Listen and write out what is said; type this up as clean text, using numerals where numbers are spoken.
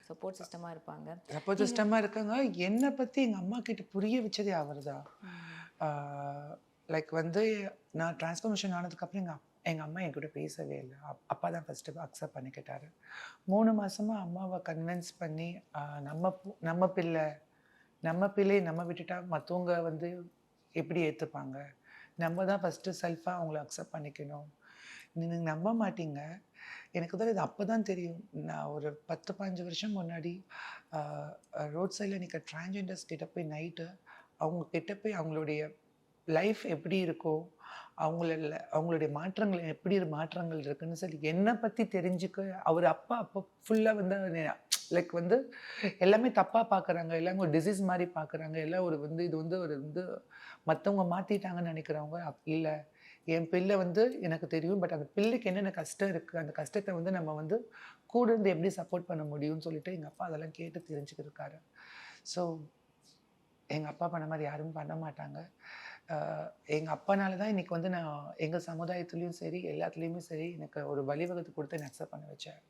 Support சிஸ்டமாக இருப்பாங்க. Support நீங்கள் சிஸ்டமாக இருக்காங்க. என்னை பற்றி எங்கள் அம்மா கிட்ட புரிய வச்சதே அவர் தான். லைக் வந்து நான் ட்ரான்ஸ்ஃபர்மேஷன் ஆனதுக்கப்புறம் எங்கள் அம்மா என்கூட பேசவே இல்லை. அப்பா தான் ஃபஸ்ட்டு அக்செப்ட் பண்ணிக்கிட்டாரு. 3 மாசமா அம்மாவை கன்வின்ஸ் பண்ணி நம்ம பிள்ளை நம்ம பிள்ளையை நம்ம விட்டுட்டா மற்றவங்க வந்து எப்படி ஏற்றுப்பாங்க? நம்ம தான் ஃபஸ்ட்டு செல்ஃபாக அவங்கள அக்செப்ட் பண்ணிக்கணும். நீங்க நம்ப மாட்டீங்க. எனக்கு தான் இது அப்போ தான் தெரியும். நான் ஒரு 10, 15 வருஷம் முன்னாடி அ ரோட் சைட்ல நிக்கிற டிரான்ஸ்ஜெண்டர்ஸ் கிட்ட போய் நைட்டு அவங்க கிட்ட போய் அவங்களுடைய லைஃப் எப்படி இருக்கும்? அவங்களுடைய மாற்றங்கள் இருக்குன்னு சொல்லி என்னை பத்தி தெரிஞ்சுக்க அப்பா அப்போ ஃபுல்லா வந்து லைக் வந்து எல்லாமே தப்பா பார்க்குறாங்க. எல்லாமே ஒரு டிசீஸ் மாரி பார்க்குறாங்க. எல்லாம் ஒரு வந்து இது வந்து ஒரு வந்து மத்தவங்க மாத்திட்டாங்கன்னு நெனைக்கிறவங்க இல்ல. என் பிள்ளை வந்து எனக்கு தெரியும். பட் அந்த பிள்ளைக்கு என்னென்ன கஷ்டம் இருக்கு, அந்த கஷ்டத்த வந்து நம்ம வந்து கூட இருந்து எப்படி சப்போர்ட் பண்ண முடியும்னு சொல்லிட்டு எங்க அப்பா அதெல்லாம் கேட்டு தெரிஞ்சுக்கிருக்காரு. ஸோ எங்க அப்பா பண்ண மாரி யாரும் பண்ண மாட்டாங்க. அ எங்க அப்பானால தான் இன்னைக்கு வந்து நான் எங்க சமுதாயத்திலயும் சரி, எல்லாத்துலயுமே சரி எனக்கு ஒரு வழிவகுத்து குடுத்து என்ன அக்செப்ட் பண்ண வச்சாரு.